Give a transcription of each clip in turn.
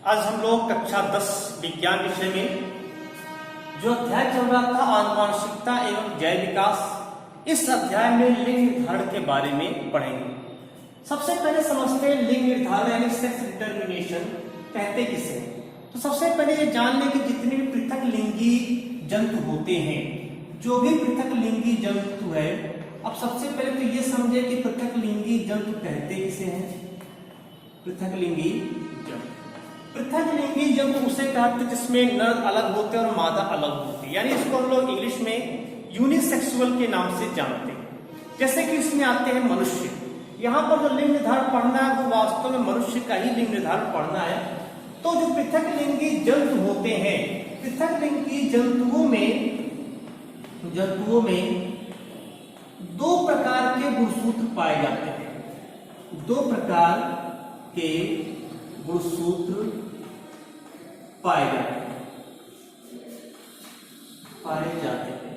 आज हम लोग कक्षा 10 विज्ञान विषय में जो अध्याय चल रहा था आनुवांशिकता एवं जैव विकास, इस अध्याय में लिंग निर्धारण के बारे में पढ़ेंगे। सबसे पहले समझते हैं लिंग निर्धारण यानी सेक्स डिटरमिनेशन कहते किसे। तो सबसे पहले ये जान लें कि जितने भी पृथक लिंगी जंतु होते हैं, जो भी पृथक लिंगी जंतु है, अब सबसे पहले तो ये समझे कि पृथक लिंगी जंतु कहते किसे हैं। पृथक लिंगी जंतु, पृथक लिंगी जंतु उसे कहते हैं जिसमें नर अलग होते हैं और मादा अलग होती है, यानी इसको हम लोग इंग्लिश में यूनिसेक्सुअल के नाम से जानते हैं। जैसे कि इसमें आते हैं मनुष्य। यहाँ पर जो लिंग निर्धारण पढ़ना है वो वास्तव में मनुष्य का ही लिंग निर्धारण पढ़ना है। तो जो पृथक लिंगी जंतु होते हैं, पृथक लिंगी जंतुओं में दो प्रकार के गुणसूत्र पाए जाते हैं। दो प्रकार के गुणसूत्र पाए जाते हैं।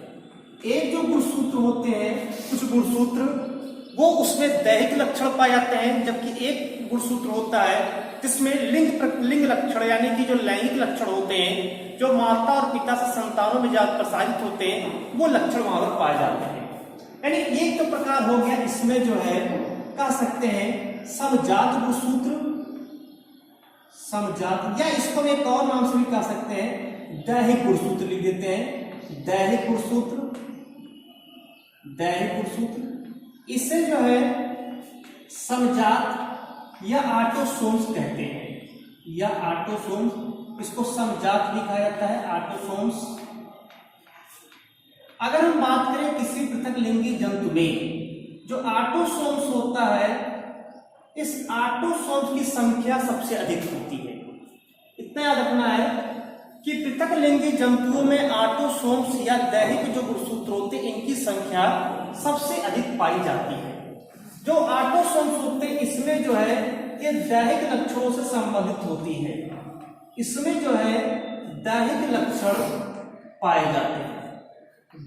एक जो गुणसूत्र होते हैं, कुछ गुणसूत्र वो उसमें दैहिक लक्षण पाए जाते हैं, जबकि एक गुणसूत्र होता है जिसमें लिंग लक्षण यानी कि जो लैंगिक लक्षण होते हैं, जो माता और पिता से संतानों में ज्यादा प्रसारित होते हैं, वो लक्षण वहां पर पाए जाते हैं। यानी एक तो प्रकार हो गया, इसमें जो है कह सकते हैं समजात गुणसूत्र, समजात, या इसको हम एक और नाम से भी कह सकते हैं दैहिक गुणसूत्र लिख देते हैं। दैहिक गुणसूत्र, दैहिक गुणसूत्र, इसे जो है समजात या ऑटोसोम्स कहते हैं, या ऑटोसोम्स, इसको समजात भी कहा जाता है, ऑटोसोम्स। अगर हम बात करें किसी पृथक लिंगी जंतु में जो ऑटोसोम्स होता है, इस ऑटोसोम्स की संख्या सबसे अधिक होती है। इतना याद रखना है कि पृथक लिंगी जंतुओं में ऑटोसोम्स या दैहिक जो गुणसूत्र होते हैं, इनकी संख्या सबसे अधिक पाई जाती है। जो ऑटोसोम्स होते हैं इसमें जो है ये दैहिक लक्षणों से संबंधित होती है। इसमें जो है दैहिक लक्षण पाए जाते हैं,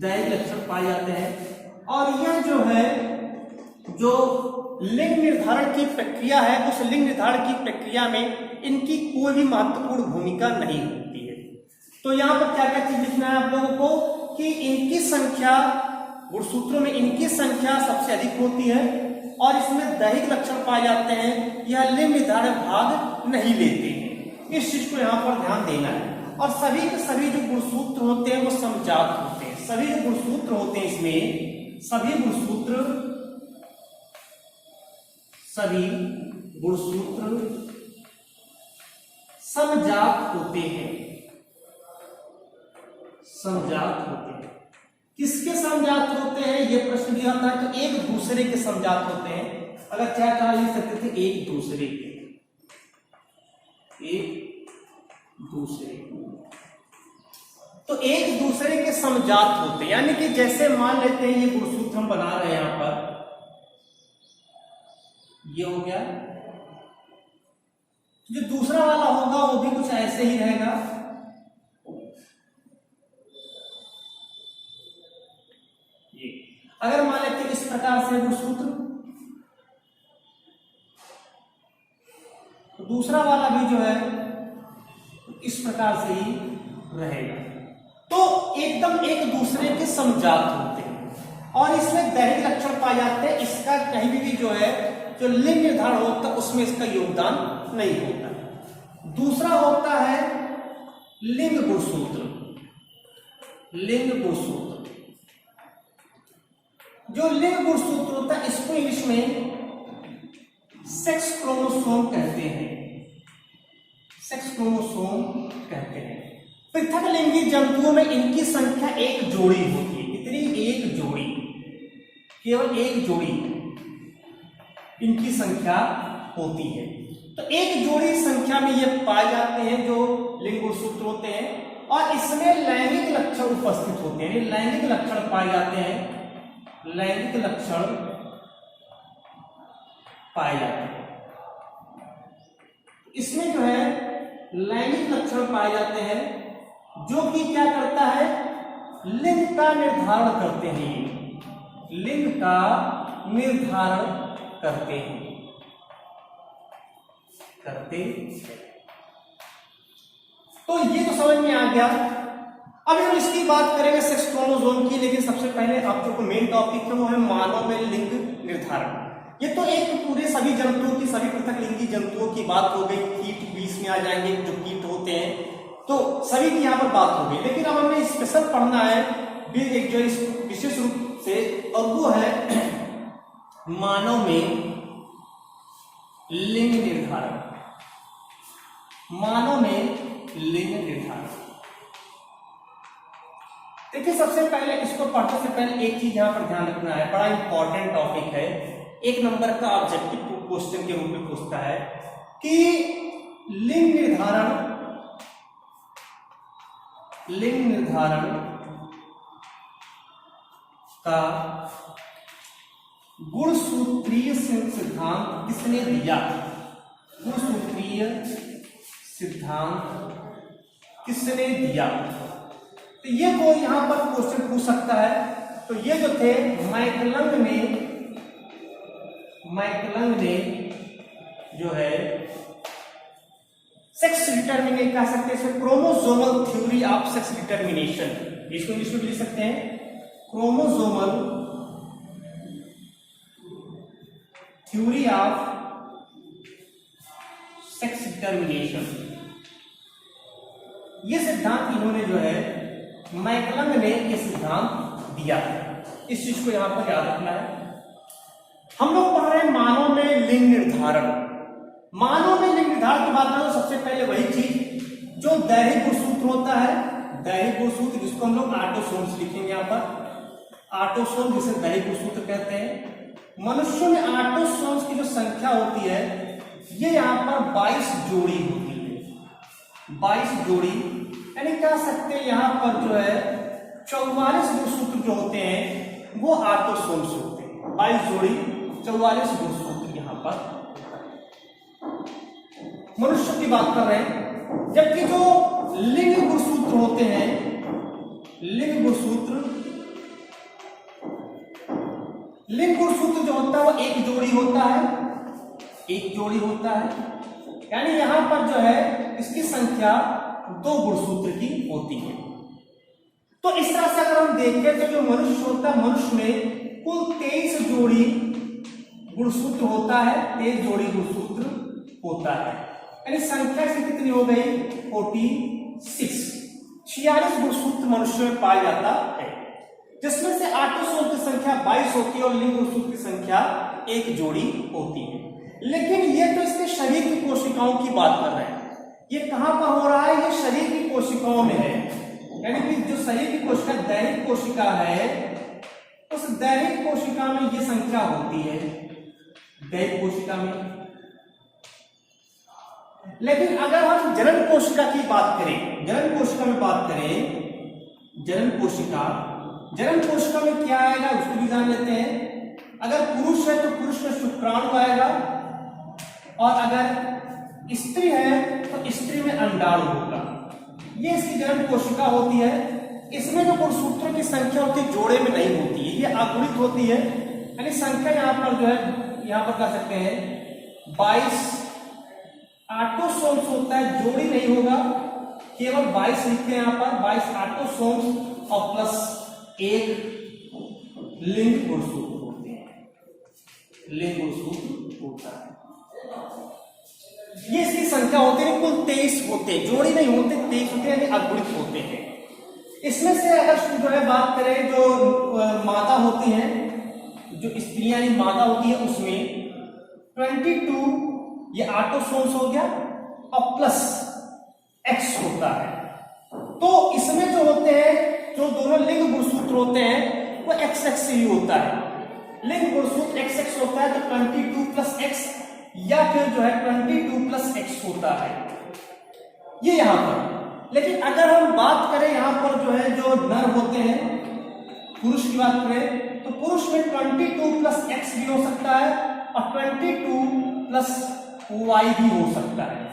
दैहिक लक्षण पाए जाते हैं। और यह जो है जो लिंग निर्धारण की प्रक्रिया है, उस लिंग निर्धारण की प्रक्रिया में इनकी कोई भी महत्वपूर्ण भूमिका नहीं होती है। तो यहाँ पर क्या क्या चीज लिखना है आप लोगों को कि इनकी संख्या, गुणसूत्रों में इनकी संख्या सबसे अधिक होती है और इसमें दैहिक लक्षण पाए जाते हैं, यह लिंग निर्धारण भाग नहीं लेते हैं। इस चीज को यहाँ पर ध्यान देना है। और सभी के सभी जो गुणसूत्र होते हैं वो समजात होते हैं। सभी जो गुणसूत्र होते हैं इसमें, सभी गुणसूत्र समजात होते हैं, समजात होते हैं। किसके समजात होते हैं ये प्रश्न दिया था, तो एक दूसरे के समजात होते हैं। अगर क्या लिख सकते थे, एक दूसरे के, एक दूसरे, तो एक दूसरे के समजात होते हैं। यानी कि जैसे मान लेते हैं ये गुणसूत्र हम बना रहे हैं, यहां पर ये हो गया, जो दूसरा वाला होगा वो भी कुछ ऐसे ही रहेगा। ये अगर मान लेते हैं इस प्रकार से गुणसूत्र, तो दूसरा वाला भी जो है इस प्रकार से ही रहेगा। तो एकदम एक दूसरे के समजात होते हैं और इसमें दैहिक लक्षण पाए जाते हैं। इसका कहीं भी जो है जो लिंग निर्धारण होता है उसमें इसका योगदान नहीं होता। दूसरा होता है लिंग गुणसूत्र। लिंग गुणसूत्र, जो लिंग गुणसूत्र होता है इसको इंग्लिश में सेक्स क्रोमोसोम कहते हैं, सेक्स क्रोमोसोम कहते हैं। पृथक लिंगी जंतुओं में इनकी संख्या एक जोड़ी होती है। कितनी? एक जोड़ी, केवल एक जोड़ी इनकी संख्या होती है। तो एक जोड़ी संख्या में ये पाए जाते हैं जो लिंग गुणसूत्र होते हैं, और इसमें लैंगिक लक्षण उपस्थित होते हैं। लैंगिक लक्षण पाए जाते हैं, लैंगिक लक्षण पाए जाते हैं। इसमें जो है लैंगिक लक्षण पाए जाते हैं जो कि क्या करता है, लिंग का निर्धारण करते हैं। लिंग का निर्धारण करते हैं। तो ये तो समझ में आ गया। अब हम इसकी बात करेंगे सेक्स क्रोमोसोम की, लेकिन सबसे पहले आप जो मेन टॉपिक है वो है मानव में लिंग निर्धारण। ये तो एक पूरे सभी जंतुओं की, सभी पृथक लिंगी जंतुओं की बात हो गई। कीट बीच में आ जाएंगे, जो कीट होते हैं, तो सभी की यहाँ पर बात हो गई। लेकिन अब हमें स्पेशल पढ़ना है भी एक जो विशेष रूप से, और वो है मानव में लिंग निर्धारण। मानव में लिंग निर्धारण। देखिए सबसे पहले इसको पढ़ने से पहले एक चीज यहां पर ध्यान रखना है, बड़ा इंपॉर्टेंट टॉपिक है, 1 नंबर का ऑब्जेक्टिव क्वेश्चन के रूप में पूछता है कि लिंग निर्धारण का गुणसूत्रीय सिद्धांत किसने दिया? गुणसूत्रीय सिद्धांत किसने दिया? तो ये को यहां पर क्वेश्चन पूछ सकता है। तो ये जो थे मैकलंग ने जो है सेक्स डिटर्मिनेशन कह सकते हैं, chromosomal theory of sex determination, इसको इंग्लिश में लिख सकते हैं chromosomal theory of sex determination. ये सिद्धांत इन्होंने जो है मैकलंग ने ये सिद्धांत दिया है। इस चीज को यहां पर याद रखना है। हम लोग पढ़ रहे हैं मानव में लिंग निर्धारण। मानव में लिंग निर्धारण की बात करें तो सबसे पहले वही चीज जो दैहिक गुणसूत्र होता है, दैहिक गुणसूत्र जिसको हम लोग ऑटोसोम्स लिखेंगे यहाँ पर, ऑटोसोम जिसे दैहिक गुणसूत्र कहते हैं। मनुष्य में ऑटोसोम्स की जो संख्या होती है ये यहाँ पर 22 जोड़ी होती है। 22 जोड़ी यानी कह सकते हैं यहाँ पर जो है 44 गुणसूत्र जो होते हैं वो ऑटोसोम्स होते हैं। 22 जोड़ी 44 गुणसूत्र यहाँ पर मनुष्य की बात कर रहे हैं। जबकि जो लिंग गुणसूत्र होते हैं, लिंग गुणसूत्र जो होता है वो 1 जोड़ी होता है, 1 जोड़ी होता है। यानी यहां पर जो है इसकी संख्या 2 गुणसूत्र की होती है। तो इस तरह से अगर हम देखें तो जो मनुष्य होता है, मनुष्य में कुल 23 जोड़ी गुणसूत्र होता है, 23 जोड़ी गुणसूत्र होता है। यानी संख्या से कितनी हो गई? 46। 46 गुणसूत्र मनुष्य में पाया जाता है, जिसमें से ऑटोसोम की संख्या 22 होती है और लिंग गुणसूत्र की संख्या 1 जोड़ी होती है। लेकिन ये तो इसके शरीर की कोशिकाओं की बात कर रहे हैं। ये कहां पर हो रहा है? ये शरीर की कोशिकाओं में है। यानी कि जो शरीर की कोशिका दैहिक कोशिका है, उस दैहिक कोशिका में ये संख्या होती है, दैहिक कोशिका में। लेकिन अगर हम जनन कोशिका की बात करें, जनन कोशिका में बात करें, जनन कोशिका में क्या आएगा उसको भी जान लेते हैं। अगर पुरुष है तो पुरुष में शुक्राणु आएगा, और अगर स्त्री है तो स्त्री में अंडाणु होगा। ये इसकी जनन कोशिका होती है। इसमें जो गुणसूत्रों की संख्या होती है जोड़े में नहीं होती है, ये अगुणित होती है। यानी संख्या यहाँ पर जो है, यहाँ पर कह सकते हैं 22 ऑटोसोम्स होता है, जोड़ी नहीं होगा, केवल 22 लिखते हैं यहाँ पर, 22 ऑटोसोम्स और प्लस 1 लिंग गुणसूत्र होते हैं, लिंग गुणसूत्र होता है। ये इसकी संख्या होती है, कुल 23 होते हैं, जोड़ी नहीं होते, 23 होते हैं, अगुणित होते हैं। इसमें से अगर जो है बात करें, जो मादा होती है, जो स्त्रियां मादा होती है, उसमें 22 ये ऑटोसोम्स हो गया और प्लस X होता है। तो इसमें जो होते हैं, जो दोनों लिंग गुणसूत्र होते हैं वो XX ही होता है। लिंग गुणसूत्र XX होता है तो 22 प्लस X या फिर जो है 22 प्लस X होता है, ये यहां पर। लेकिन अगर हम बात करें यहां पर जो है जो नर होते हैं, पुरुष की बात करें तो पुरुष में 22 प्लस X भी हो सकता है और 22 प्लस Y भी हो सकता है।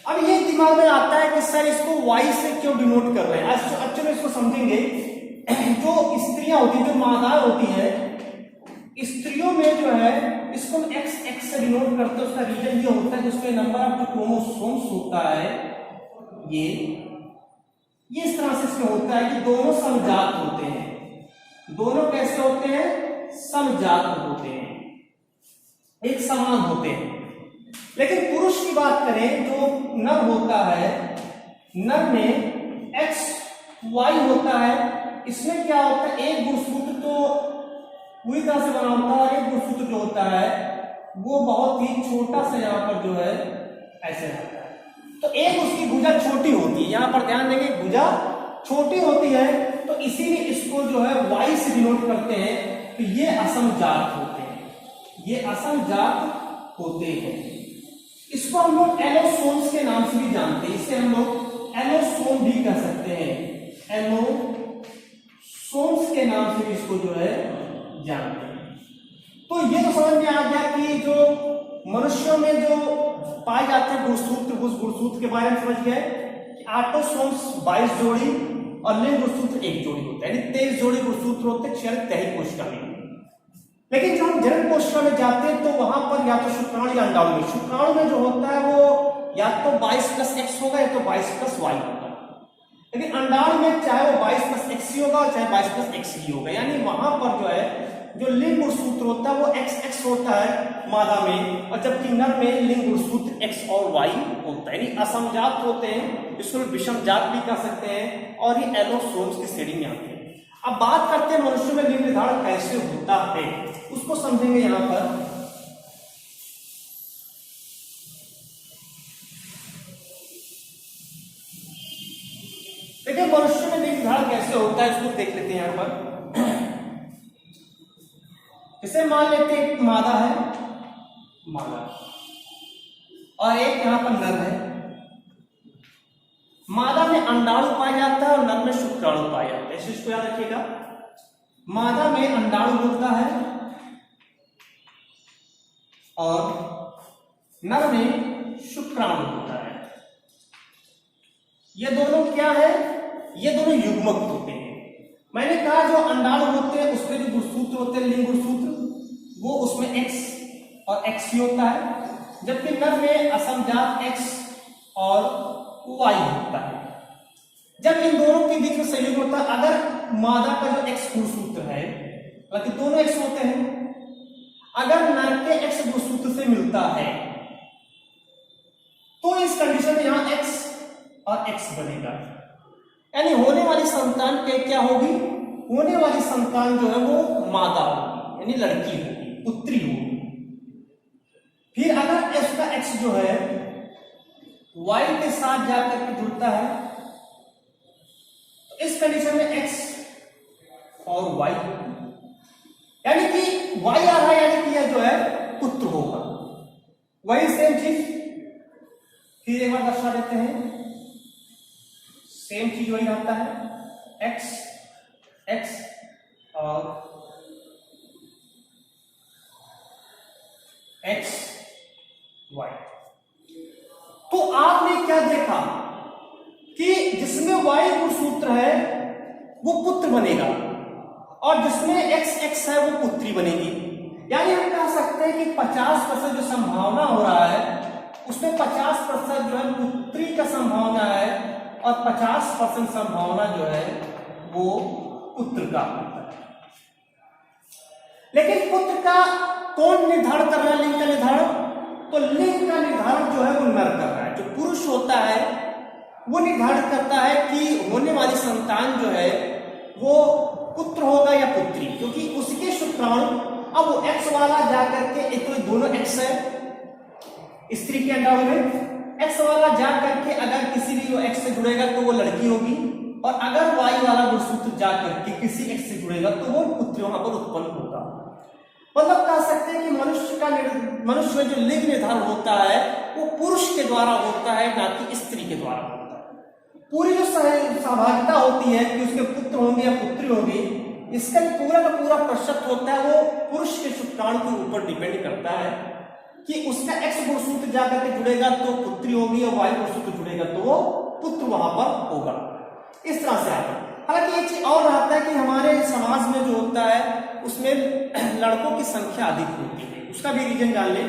अब ये दिमाग में आता है कि सर इसको Y से क्यों डिनोट कर रहे हैं। अच्छे में इसको समझेंगे। जो स्त्रियां होती है, जो मादाएं होती है, स्त्रियों में जो है इसको XX से डिनोट करते हैं। उसका रीजन ये होता है कि उसमें नंबर ऑफ जो क्रोमोसोम्स होता है ये इस तरह से इसमें होता है कि दोनों समजात होते हैं। दोनों कैसे होते हैं? समजात होते हैं, एक समान होते हैं। लेकिन पुरुष की बात करें, जो नर होता है, नर में एक्स वाई होता है। इसमें क्या होता है, एक गुणसूत्र तो पूरी तरह से बना होता है, एक गुणसूत्र जो होता है वो बहुत ही छोटा सा यहाँ पर जो है ऐसे रहता है। तो एक उसकी भुजा छोटी होती है, यहाँ पर ध्यान देंगे भुजा छोटी होती है, तो इसीलिए इसको जो है वाई से डिनोट करते हैं। तो ये असमजात होते हैं, ये असमजात होते हैं। इसको हम लोग एलोसोम्स के नाम से भी जानते हैं, इसे हम लोग एलोसोम भी कह सकते हैं, एलोसोम्स के नाम से भी इसको जो है जानते हैं। तो ये तो समझ में आ गया कि जो मनुष्यों में जो पाए जाते हैं गुणसूत्र, उस गुणसूत्र के बारे में समझ गए कि ऑटोसोम्स 22 जोड़ी और लिंग गुणसूत्र 1 जोड़ी होता है, यानी 23 जोड़ी गुणसूत्र होते हैं क्षैतिक कोशिका में। लेकिन जब हम जनन कोशिका में जाते हैं तो वहां पर या तो शुक्राणु या अंडाणु में, शुक्राणु में जो होता है वो या तो 22+X होगा या तो 22+Y होगा। लेकिन अंडाणु में चाहे वो 22+X होगा और चाहे 22+X होगा, यानी वहां पर जो है जो लिंग गुणसूत्र होता है वो XX होता है मादा में, और जबकि नर में लिंग गुणसूत्र X और Y होता है, यानी असमजात होते हैं। इसको विषमजात भी कह सकते हैं, और ये एलोसोम्स की श्रेणी में आते हैं। अब बात करते हैं मनुष्य में लिंग निर्धारण कैसे होता है, उसको समझेंगे यहां पर। देखिए मनुष्य में लिंग निर्धारण कैसे होता है इसको देख लेते हैं यहां पर। इसे मान लेते हैं एक मादा है, मादा, और एक यहां पर नर है। मादा में अंडाणु पाया जाता है और नर में शुक्राणु पाया जाता है, इसको याद रखिएगा। मादा में अंडाणु होता है और नर में शुक्राणु होता है। ये दोनों क्या है? ये दोनों युग्मक होते हैं। मैंने कहा जो अंडाणु होते हैं उसके जो गुणसूत्र होते हैं, लिंग गुणसूत्र, वो उसमें X और X ही होता है, जबकि नर में असमजात X और Y होता है। जब इन दोनों के बीच में संयोग होता है, अगर मादा का जो X गुणसूत्र है, बल्कि दोनों X होते हैं, अगर नर के X गुणसूत्र से मिलता है तो इस कंडीशन में यहां X और X बनेगा, यानी होने वाली संतान क्या होगी? होने वाली संतान जो है वो मादा होगी, यानी लड़की होगी, पुत्री होगी। फिर अगर इसका X जो है Y के साथ जाकर के जुड़ता है तो इस कंडीशन में X और Y, यानी कि Y आ रहा है, यानी कि यह जो है पुत्र होगा। वही सेम चीज फिर एक बार दर्शा देते हैं, सेम चीज वही रहता है, X और X Y। तो आपने क्या देखा कि जिसमें Y गुणसूत्र है वो पुत्र बनेगा और जिसमें XX है वो पुत्री बनेगी। यानी हम कह सकते हैं कि 50% जो संभावना हो रहा है उसमें 50% जो है पुत्री का संभावना है और 50% संभावना जो है वो पुत्र का होता है। लेकिन पुत्र का कौन निर्धारण कर रहा है? लिंग का निर्धारण। तो लिंग का निर्धारण जो है वो नर कर रहा है। जो पुरुष होता है वो निर्धारित करता है कि होने वाली संतान जो है वो पुत्र होगा या पुत्री, क्योंकि उसके शुक्राणु, अब वो X वाला जाकर के, एक तो दोनों X है स्त्री के अंडाणु में, X वाला जाकर के अगर किसी भी X से जुड़ेगा तो वो लड़की होगी, और अगर Y वाला गुणसूत्र जाकर के किसी X से जुड़ेगा तो वो पुत्र वहां पर उत्पन्न होगा। मतलब कह सकते हैं कि मनुष्य में जो लिंग निर्धारण होता है वो पुरुष के द्वारा होता है, ना कि स्त्री के द्वारा होता है। पूरी जो सहभागिता होती है कि उसके पुत्र होंगे या पुत्री होगी, इसका पूरा का पूरा प्रतिशत होता है वो पुरुष के शुक्राणु के ऊपर डिपेंड करता है कि उसका X गुणसूत्र जाकर के जुड़ेगा तो पुत्री होगी और Y गुणसूत्र जुड़ेगा तो वो पुत्र वहां पर होगा। इस तरह से आता है। हालांकि एक चीज और रहता है कि हमारे समाज में जो होता है उसमें लड़कों की संख्या अधिक होती है, उसका भी रीजन जान ले।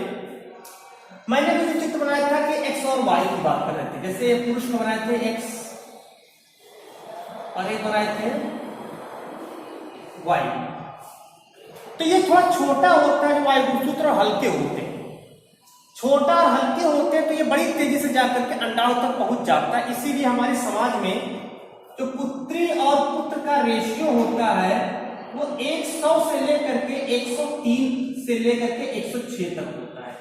मैंने भी जो चित्र बनाया था कि एक्स और वाई की बात कर रहे थे, जैसे पुरुष को बनाए थे एक्स और एक बनाए थे वाई। तो ये थोड़ा छोटा होता है वायुसूत्र और हल्के होते हैं, छोटा और हल्के होते हैं तो ये बड़ी तेजी से जाकर के अंडाणु तक पहुंच जाता है। इसीलिए हमारे समाज में जो पुत्री और पुत्र का रेशियो होता है वो 100 से लेकर के 103 से लेकर के 106 तक होता है।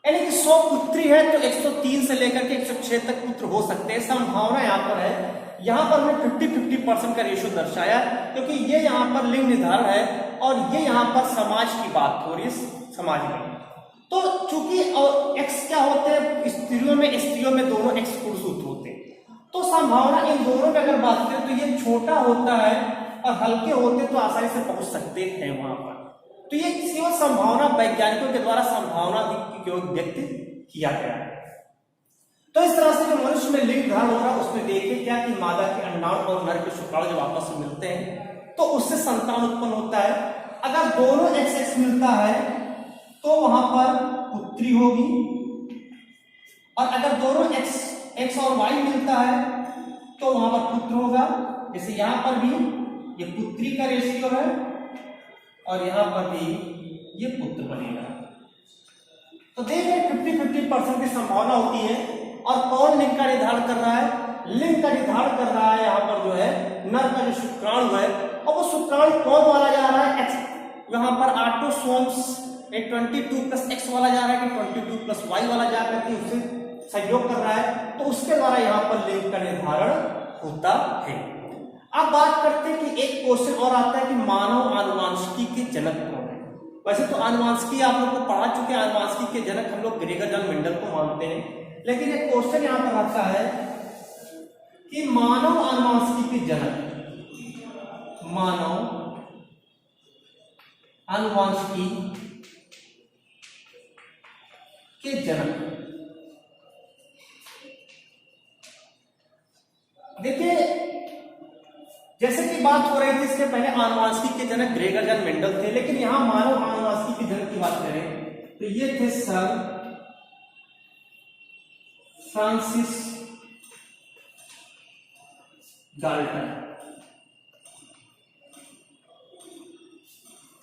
यानी कि 100 पुत्री है तो 103 से लेकर के 106 तक पुत्र हो सकते हैं। संभावना यहाँ पर है, यहाँ पर हमने 50-50% का रेशियो दर्शाया क्योंकि ये यहाँ पर लिंग निर्धारण है और ये यहाँ पर समाज की बात हो रही है, समाज में। तो चूंकि और एक्स क्या होते हैं, स्त्रियों में दोनों एक्स पुरुष होते हैं, तो संभावना इन दोनों में अगर बात करें तो ये छोटा होता है और हल्के होते तो आसानी से पहुंच सकते हैं वहां पर। तो ये केवल संभावना वैज्ञानिकों के द्वारा संभावना व्यक्त किया गया है। तो इस तरह से जो मनुष्य में लिंग धारण हो रहा है उसमें देखिए क्या कि मादा के अंडाणु और नर के शुक्राणु जब आपस में मिलते हैं तो उससे संतान उत्पन्न होता है। अगर दोनों एक्स मिलता है तो वहां पर पुत्री होगी, और अगर दोनों एक्स और वाई मिलता है तो वहां पर पुत्र होगा। जैसे यहां पर भी ये पुत्री का रेशियो है और यहां पर भी ये पुत्र बनेगा। तो देखिए 50-50% की संभावना होती है। और कौन लिंग का निर्धारण कर रहा है? लिंग का निर्धारण कर रहा है यहाँ पर जो है नर का जो शुक्राणु है, और वो शुक्राणु कौन वाला जा रहा है? एक्स। यहाँ पर ऑटोसोम्स 22+X वाला जा रहा है कि 22+Y वाला जा करके उससे सहयोग कर रहा है, तो उसके द्वारा यहाँ पर लिंग का निर्धारण होता है। अब बात करते हैं कि एक क्वेश्चन और आता है कि मानव आनुवांशिकी के जनक कौन है। वैसे तो आनुवांशिकी आप लोग को पढ़ा चुके हैं, आनुवांशिकी के जनक हम लोग ग्रेगर जॉन मेंडल को मानते हैं, लेकिन एक क्वेश्चन यहाँ पर आता है कि मानव आनुवांशिकी के जनक, मानव आनुवांशिकी के जनक। देखिए जैसे कि बात हो रही थी इसके पहले आनुवांशिकी के जनक ग्रेगर जॉन मेंडल थे, लेकिन यहां मानव आनुवांशिकी के जनक की बात करें तो ये थे sir Francis Galton.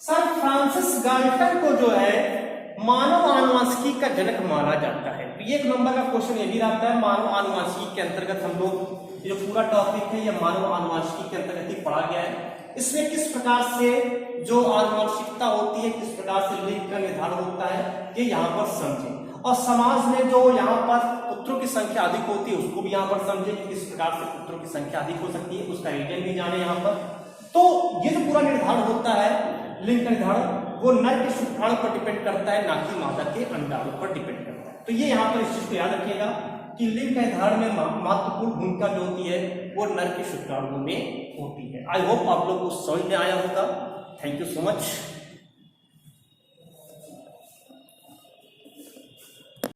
Sir Francis Galton को जो है मानव आनुवांशिकी का जनक माना जाता है। तो एक नंबर का क्वेश्चन ये भी रहता है, मानव आनुवांशिकी के अंतर्गत हम लोग जो पूरा टॉपिक है ये मानव आनुवांशिकी के अंतर्गत ही पढ़ा गया है। इसमें किस प्रकार से जो आनुवांशिकता होती है, किस प्रकार से लिंग का निर्धारण होता है, ये यहाँ पर समझे। और समाज में जो यहाँ पर पुत्रों की संख्या अधिक होती है उसको भी यहाँ पर समझे कि किस प्रकार से पुत्रों की संख्या अधिक हो सकती है, उसका रीजन भी जाने यहाँ पर। तो ये जो पूरा निर्धारण होता है लिंग का निर्धारण, वो नर के शुक्राणु पर डिपेंड करता है, ना कि मादा के अंडाणु पर डिपेंड करता है। तो ये यहाँ पर इस चीज को याद रखिएगा कि लिंग का निर्धारण में महत्वपूर्ण भूमिका जो होती है वो नर के शुक्राणु में होती है। आई होप आप लोग को समझ में आया होगा। Thank you so much.